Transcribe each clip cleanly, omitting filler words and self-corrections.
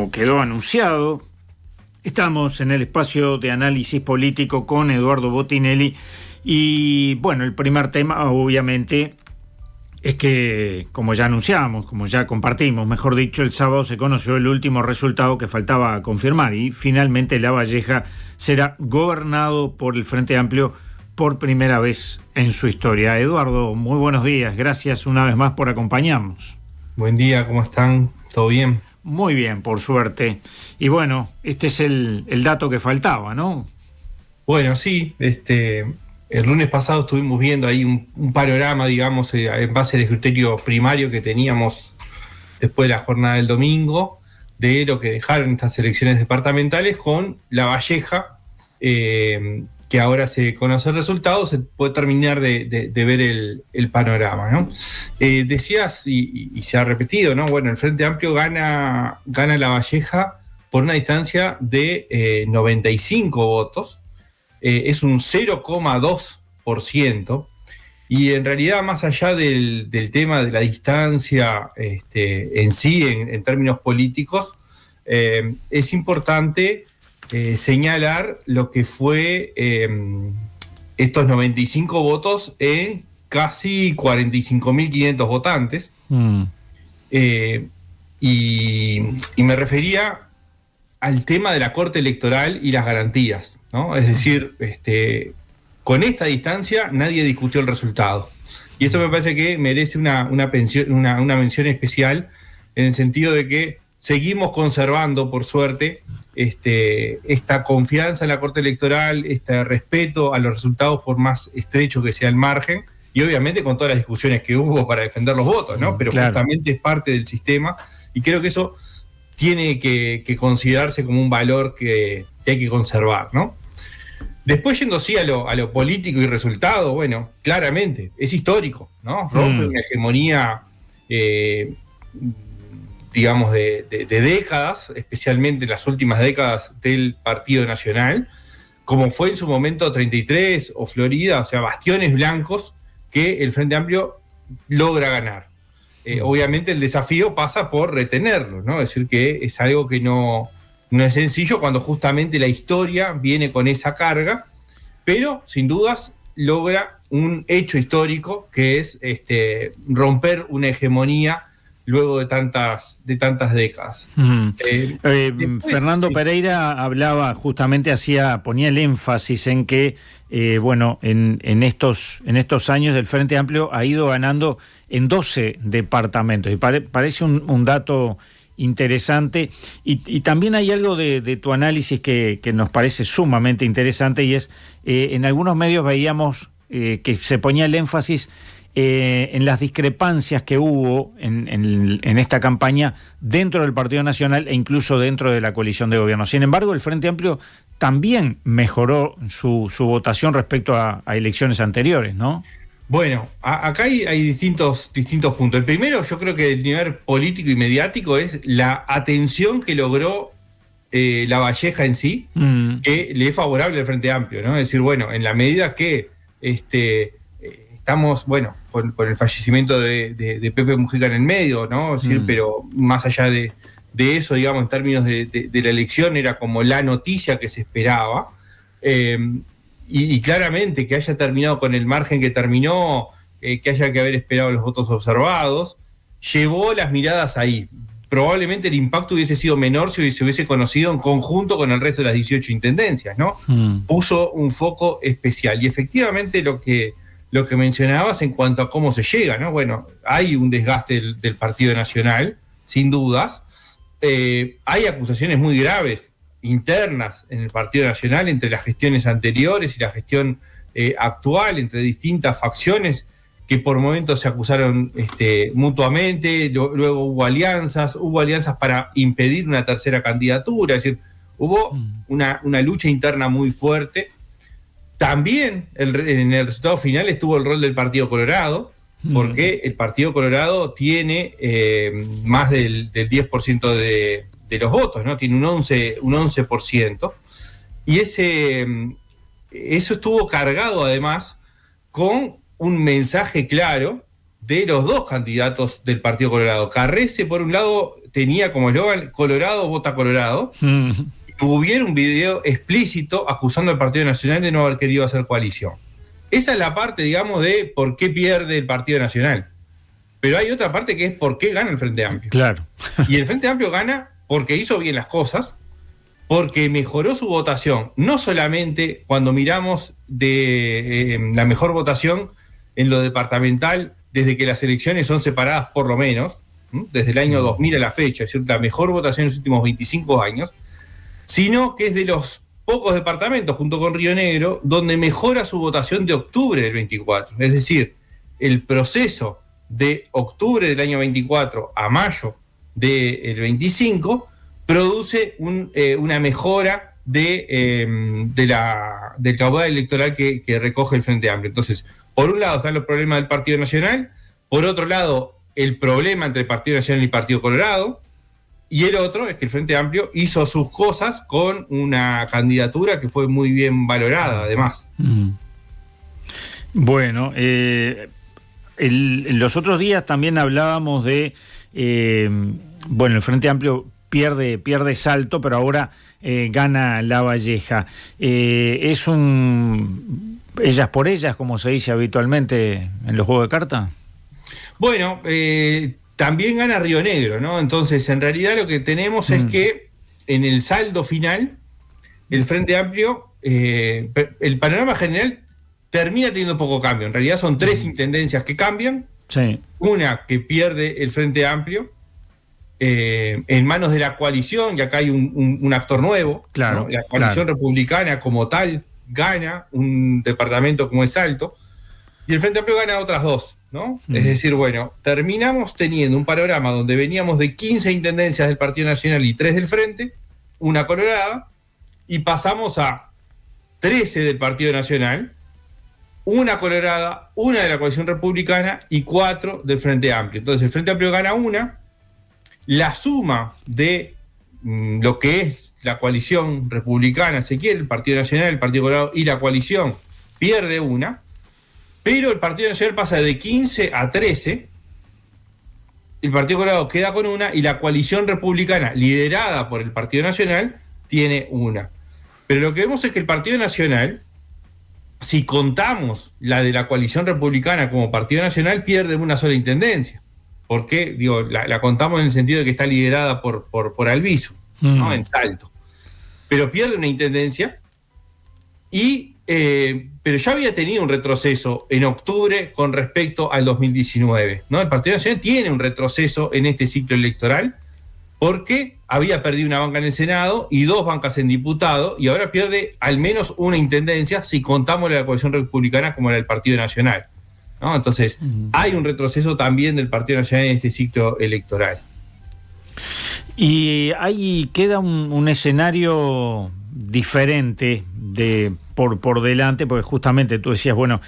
como quedó anunciado, estamos en el espacio de análisis político con Eduardo Botinelli y bueno, el primer tema obviamente es que, como ya anunciamos, como ya compartimos, mejor dicho, el sábado se conoció el último resultado que faltaba confirmar y finalmente Lavalleja será gobernado por el Frente Amplio por primera vez en su historia. Eduardo, muy buenos días, gracias una vez más por acompañarnos. Buen día, ¿cómo están? ¿Todo bien? Muy bien, por suerte. Y bueno, este es el dato que faltaba, ¿no? Bueno, sí, el lunes pasado estuvimos viendo ahí un panorama, digamos, en base al criterio primario que teníamos después de la jornada del domingo, de lo que dejaron estas elecciones departamentales con Lavalleja, que ahora se conoce el resultado, se puede terminar de ver el panorama, ¿no? Decías, y se ha repetido, ¿no? Bueno, el Frente Amplio gana Lavalleja por una distancia de 95 votos, es un 0,2%, y en realidad, más allá del tema de la distancia en sí, en términos políticos, es importante señalar lo que fue estos 95 votos en casi 45.500 votantes. Y me refería al tema de la Corte Electoral y las garantías, ¿no? Es decir, con esta distancia nadie discutió el resultado. Y esto me parece que merece una mención especial, en el sentido de que seguimos conservando, por suerte, esta confianza en la Corte Electoral, este respeto a los resultados por más estrecho que sea el margen, y obviamente con todas las discusiones que hubo para defender los votos, ¿no? Pero claro, justamente es parte del sistema, y creo que eso tiene que considerarse como un valor que hay que conservar, ¿no? Después, yendo así a lo político y resultado, bueno, claramente, es histórico, ¿no? Rompe una hegemonía, digamos, de décadas, especialmente las últimas décadas del Partido Nacional, como fue en su momento 33 o Florida, o sea, bastiones blancos que el Frente Amplio logra ganar. Obviamente el desafío pasa por retenerlo, ¿no? Es decir, que es algo que no es sencillo cuando justamente la historia viene con esa carga, pero sin dudas logra un hecho histórico que es romper una hegemonía luego de tantas décadas. Fernando Pereira hablaba justamente, ponía el énfasis en que en estos años el Frente Amplio ha ido ganando en 12 departamentos, y parece un dato interesante, y también hay algo de tu análisis que nos parece sumamente interesante, y es, en algunos medios veíamos que se ponía el énfasis en las discrepancias que hubo en esta campaña dentro del Partido Nacional e incluso dentro de la coalición de gobierno. Sin embargo, el Frente Amplio también mejoró su votación respecto a elecciones anteriores, ¿no? Bueno, acá hay distintos puntos. El primero, yo creo que el nivel político y mediático es la atención que logró Lavalleja en sí, que le es favorable al Frente Amplio, ¿no? Es decir, bueno, en la medida que estamos, bueno, con el fallecimiento de Pepe Mujica en el medio, ¿no? Es decir, pero más allá de eso, digamos, en términos de la elección, era como la noticia que se esperaba. Y claramente que haya terminado con el margen que terminó, que haya que haber esperado los votos observados, llevó las miradas ahí. Probablemente el impacto hubiese sido menor si se hubiese conocido en conjunto con el resto de las 18 intendencias, ¿no? Puso un foco especial. Y efectivamente lo que mencionabas en cuanto a cómo se llega, ¿no? Bueno, hay un desgaste del Partido Nacional, sin dudas. Hay acusaciones muy graves internas en el Partido Nacional entre las gestiones anteriores y la gestión actual, entre distintas facciones que por momentos se acusaron mutuamente. Luego hubo alianzas para impedir una tercera candidatura, es decir, hubo una lucha interna muy fuerte. También en el resultado final estuvo el rol del Partido Colorado, porque el Partido Colorado tiene más del 10% de los votos, ¿no? Tiene un 11%, y eso estuvo cargado además con un mensaje claro de los dos candidatos del Partido Colorado. Carrese, por un lado, tenía como eslogan Colorado vota Colorado. Hubiera un video explícito acusando al Partido Nacional de no haber querido hacer coalición. Esa es la parte, digamos, de por qué pierde el Partido Nacional. Pero hay otra parte que es por qué gana el Frente Amplio. Claro. Y el Frente Amplio gana porque hizo bien las cosas, porque mejoró su votación. No solamente cuando miramos de la mejor votación en lo departamental, desde que las elecciones son separadas por lo menos, desde el año 2000 a la fecha, es decir, la mejor votación en los últimos 25 años, sino que es de los pocos departamentos, junto con Río Negro, donde mejora su votación de octubre del 24. Es decir, el proceso de octubre del año 24 a mayo del 25 produce una mejora del caudal electoral que recoge el Frente Amplio. Entonces, por un lado están los problemas del Partido Nacional, por otro lado el problema entre el Partido Nacional y el Partido Colorado, y el otro es que el Frente Amplio hizo sus cosas con una candidatura que fue muy bien valorada, además. Bueno, los otros días también hablábamos de, bueno, el Frente Amplio pierde Salto, pero ahora gana La Valleja. ¿Es un ellas por ellas, como se dice habitualmente en los juegos de cartas? Bueno, también gana Río Negro, ¿no? Entonces, en realidad lo que tenemos es que en el saldo final, el Frente Amplio, el panorama general termina teniendo poco cambio. En realidad son 3 intendencias que cambian. Sí. Una que pierde el Frente Amplio en manos de la coalición, y acá hay un actor nuevo. Claro, ¿no? La coalición republicana como tal gana un departamento como es Salto, y el Frente Amplio gana otras 2. ¿No? Es decir, bueno, terminamos teniendo un panorama donde veníamos de 15 intendencias del Partido Nacional y 3 del Frente, una colorada, y pasamos a 13 del Partido Nacional, una colorada, una de la coalición republicana y 4 del Frente Amplio. Entonces el Frente Amplio gana una, la suma de lo que es la coalición republicana, se quiere, el Partido Nacional, el Partido Colorado y la coalición, pierde una. Pero el Partido Nacional pasa de 15 a 13, el Partido Colorado queda con una y la coalición republicana, liderada por el Partido Nacional, tiene una. Pero lo que vemos es que el Partido Nacional, si contamos la de la coalición republicana como Partido Nacional, pierde una sola intendencia. Porque, digo, la contamos en el sentido de que está liderada por Albizu, ¿no? En Salto. Pero pierde una intendencia y... pero ya había tenido un retroceso en octubre con respecto al 2019, ¿no? El Partido Nacional tiene un retroceso en este ciclo electoral porque había perdido una banca en el Senado y 2 bancas en diputado, y ahora pierde al menos una intendencia si contamos la coalición republicana como la del Partido Nacional, ¿no? Entonces, hay un retroceso también del Partido Nacional en este ciclo electoral. Y ahí queda un escenario diferente por delante, porque justamente tú decías, bueno,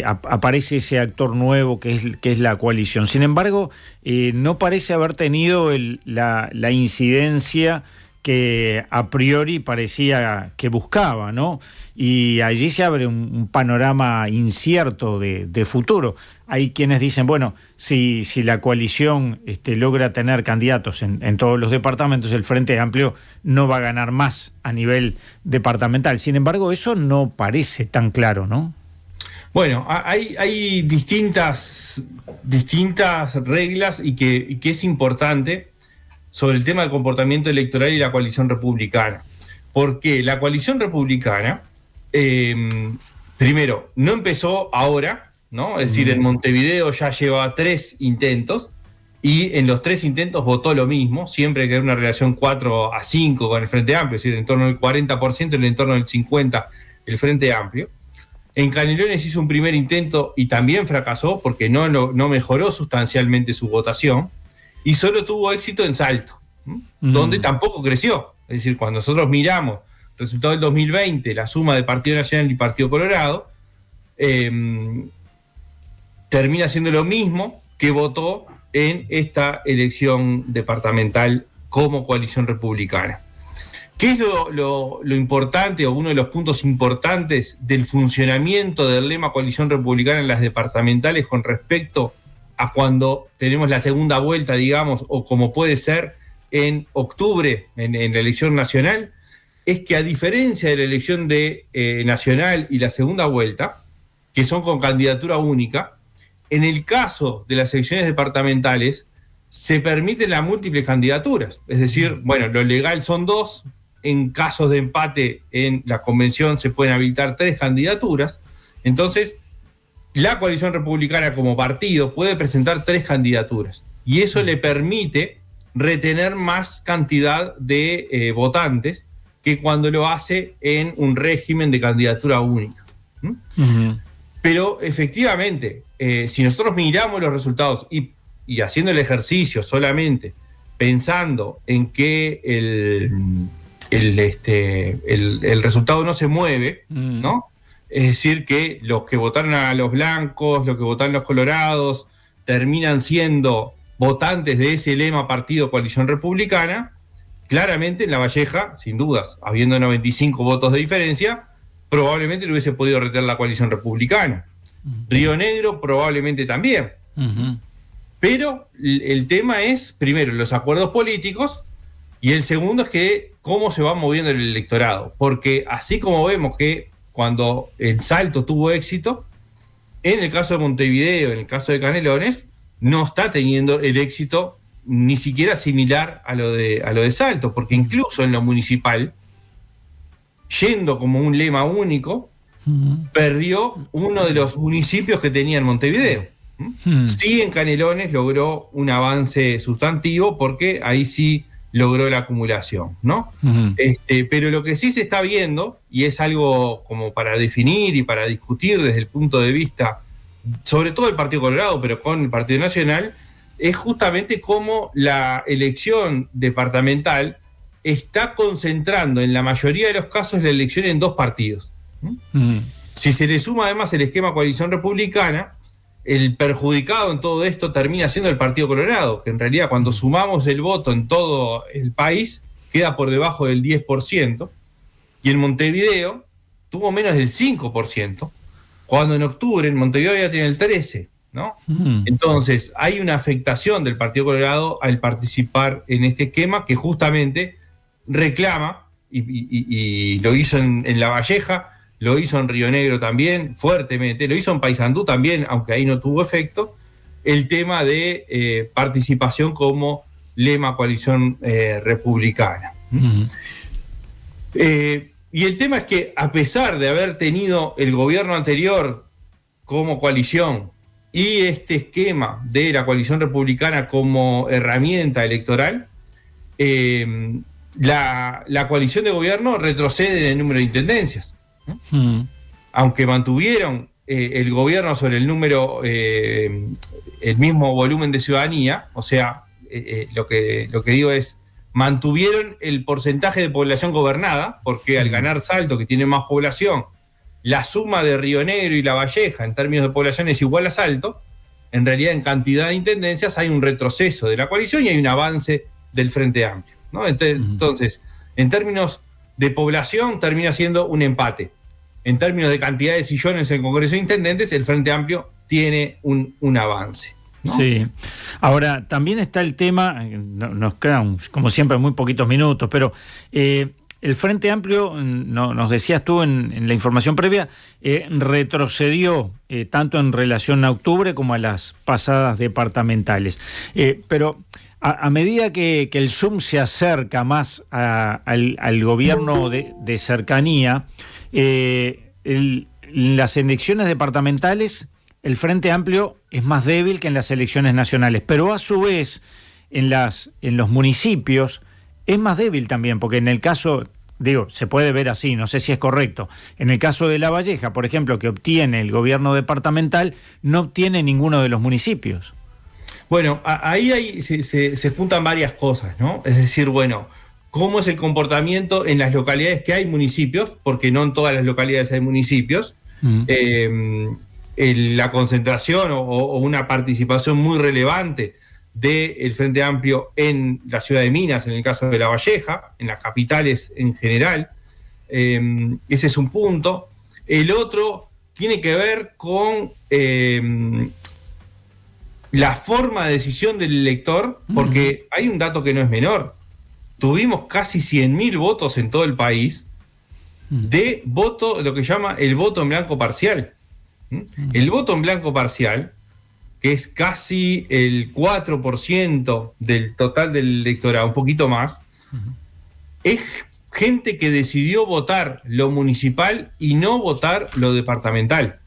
aparece ese actor nuevo que es la coalición. Sin embargo, no parece haber tenido la incidencia que a priori parecía que buscaba, ¿no? Y allí se abre un panorama incierto de futuro. Hay quienes dicen, bueno, si la coalición logra tener candidatos en todos los departamentos, el Frente Amplio no va a ganar más a nivel departamental. Sin embargo, eso no parece tan claro, ¿no? Bueno, hay distintas reglas y que es importante sobre el tema del comportamiento electoral y la coalición republicana. Porque la coalición republicana, primero, no empezó ahora, ¿no? Es decir, en Montevideo ya lleva 3 intentos, y en los 3 intentos votó lo mismo, siempre que era una relación 4-5 con el Frente Amplio, es decir, en torno del 40%, en el entorno del 50% el Frente Amplio. En Canelones hizo un primer intento y también fracasó porque no mejoró sustancialmente su votación, y solo tuvo éxito en Salto, donde tampoco creció. Es decir, cuando nosotros miramos el resultado del 2020, la suma de Partido Nacional y Partido Colorado, termina siendo lo mismo que votó en esta elección departamental como coalición republicana. ¿Qué es lo importante, o uno de los puntos importantes del funcionamiento del lema coalición republicana en las departamentales con respecto a cuando tenemos la segunda vuelta, digamos, o como puede ser en octubre, en la elección nacional, es que a diferencia de la elección nacional y la segunda vuelta, que son con candidatura única, en el caso de las elecciones departamentales se permiten las múltiples candidaturas. Es decir, bueno, lo legal son 2, en casos de empate en la convención se pueden habilitar 3 candidaturas. Entonces, la coalición republicana como partido puede presentar 3 candidaturas y eso le permite retener más cantidad de votantes que cuando lo hace en un régimen de candidatura única. Uh-huh. Pero efectivamente, si nosotros miramos los resultados y haciendo el ejercicio solamente pensando en que el resultado no se mueve, ¿no? Es decir, que los que votaron a los blancos, los que votaron a los colorados, terminan siendo votantes de ese lema partido coalición republicana, claramente en La Valleja, sin dudas, habiendo 95 votos de diferencia, probablemente no hubiese podido retener la coalición republicana. Río Negro probablemente también. Uh-huh. Pero el tema es, primero, los acuerdos políticos, y el segundo es que cómo se va moviendo el electorado. Porque así como vemos que cuando el Salto tuvo éxito, en el caso de Montevideo, en el caso de Canelones, no está teniendo el éxito ni siquiera similar a lo de Salto, porque incluso en lo municipal, yendo como un lema único, perdió uno de los municipios que tenía en Montevideo. Sí, en Canelones logró un avance sustantivo porque ahí sí logró la acumulación, ¿no? Pero lo que sí se está viendo, y es algo como para definir y para discutir desde el punto de vista, sobre todo del Partido Colorado, pero con el Partido Nacional, es justamente cómo la elección departamental está concentrando en la mayoría de los casos la elección en 2 partidos. Si se le suma además el esquema coalición republicana, el perjudicado en todo esto termina siendo el Partido Colorado, que en realidad cuando sumamos el voto en todo el país queda por debajo del 10%, y en Montevideo tuvo menos del 5%, cuando en octubre en Montevideo ya tiene el 13%, ¿no? Entonces hay una afectación del Partido Colorado al participar en este esquema que justamente reclama, y lo hizo en La Valleja, lo hizo en Río Negro también, fuertemente, lo hizo en Paysandú también, aunque ahí no tuvo efecto, el tema de participación como lema coalición republicana. Y el tema es que a pesar de haber tenido el gobierno anterior como coalición y este esquema de la coalición republicana como herramienta electoral, la coalición de gobierno retrocede en el número de intendencias. Aunque mantuvieron el gobierno sobre el número, el mismo volumen de ciudadanía, o sea, lo que digo es, mantuvieron el porcentaje de población gobernada, porque al ganar Salto, que tiene más población, la suma de Río Negro y La Valleja en términos de población es igual a Salto, en realidad en cantidad de intendencias hay un retroceso de la coalición y hay un avance del Frente Amplio, ¿no? Entonces, en términos de población termina siendo un empate. En términos de cantidad de sillones en el Congreso de Intendentes, el Frente Amplio tiene un avance, ¿no? Sí. Ahora, también está el tema, nos quedan, como siempre, muy poquitos minutos, pero el Frente Amplio, nos decías tú en la información previa, retrocedió tanto en relación a octubre como a las pasadas departamentales. Pero a medida que el Zoom se acerca más al gobierno de cercanía, en las elecciones departamentales el Frente Amplio es más débil que en las elecciones nacionales, pero a su vez en los municipios es más débil también, porque en el caso, se puede ver así, no sé si es correcto, en el caso de La Valleja, por ejemplo, que obtiene el gobierno departamental, no obtiene ninguno de los municipios. Bueno, ahí se juntan varias cosas, ¿no? Es decir, bueno, ¿cómo es el comportamiento en las localidades que hay municipios? Porque no en todas las localidades hay municipios. La concentración o una participación muy relevante del Frente Amplio en la ciudad de Minas, en el caso de La Valleja, en las capitales en general. Ese es un punto. El otro tiene que ver con la forma de decisión del elector, porque hay un dato que no es menor. tuvimos casi 100.000 votos en todo el país de voto, lo que llama el voto en blanco parcial. El voto en blanco parcial, que es casi el 4% del total del electorado, un poquito más, es gente que decidió votar lo municipal y no votar lo departamental.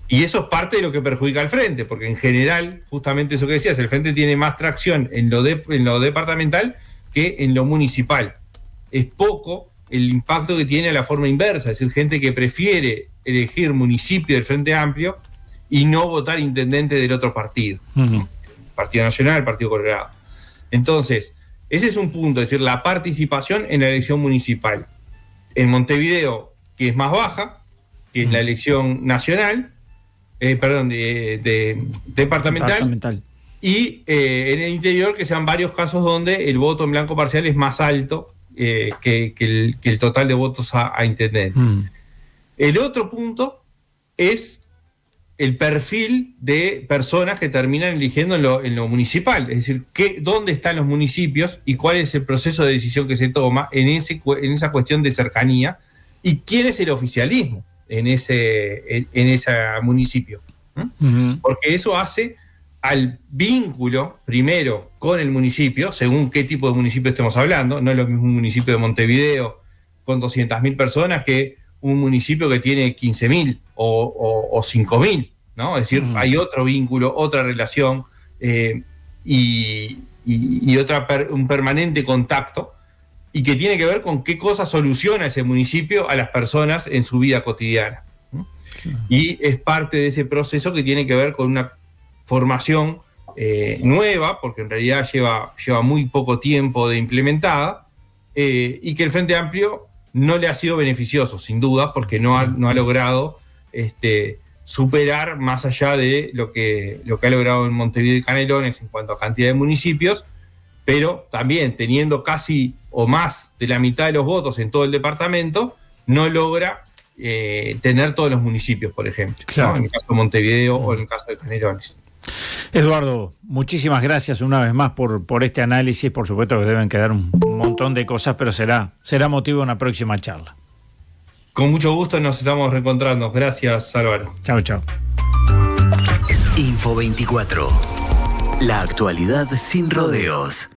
Y eso es parte de lo que perjudica al Frente, porque en general, justamente eso que decías, el Frente tiene más tracción en lo departamental que en lo municipal. Es poco el impacto que tiene a la forma inversa, es decir, gente que prefiere elegir municipio del Frente Amplio y no votar intendente del otro partido, el Partido Nacional, el Partido Colorado. Entonces, ese es un punto, es decir, la participación en la elección municipal. En Montevideo, que es más baja, que es la elección nacional, departamental. Y en el interior, que sean varios casos donde el voto en blanco parcial es más alto que el total de votos a intendente. El otro punto es el perfil de personas que terminan eligiendo en lo municipal, es decir, dónde están los municipios y cuál es el proceso de decisión que se toma en esa cuestión de cercanía y quién es el oficialismo en ese municipio. Porque eso hace al vínculo, primero, con el municipio, según qué tipo de municipio estemos hablando. No es lo mismo un municipio de Montevideo con 200.000 personas que un municipio que tiene 15.000 o 5.000, ¿no? Es decir, hay otro vínculo, otra relación y un permanente contacto, y que tiene que ver con qué cosa soluciona ese municipio a las personas en su vida cotidiana. Y es parte de ese proceso que tiene que ver con una formación nueva, porque en realidad lleva muy poco tiempo de implementada, y que el Frente Amplio no le ha sido beneficioso, sin duda, porque no ha logrado superar más allá de lo que ha logrado en Montevideo y Canelones en cuanto a cantidad de municipios, pero también teniendo casi o más de la mitad de los votos en todo el departamento, no logra tener todos los municipios, por ejemplo, claro, ¿no? En el caso de Montevideo o en el caso de Canelones. Eduardo, muchísimas gracias una vez más por este análisis. Por supuesto que deben quedar un montón de cosas, pero será motivo de una próxima charla. Con mucho gusto nos estamos reencontrando. Gracias, Álvaro. Chao, chao. Info 24. La actualidad sin rodeos.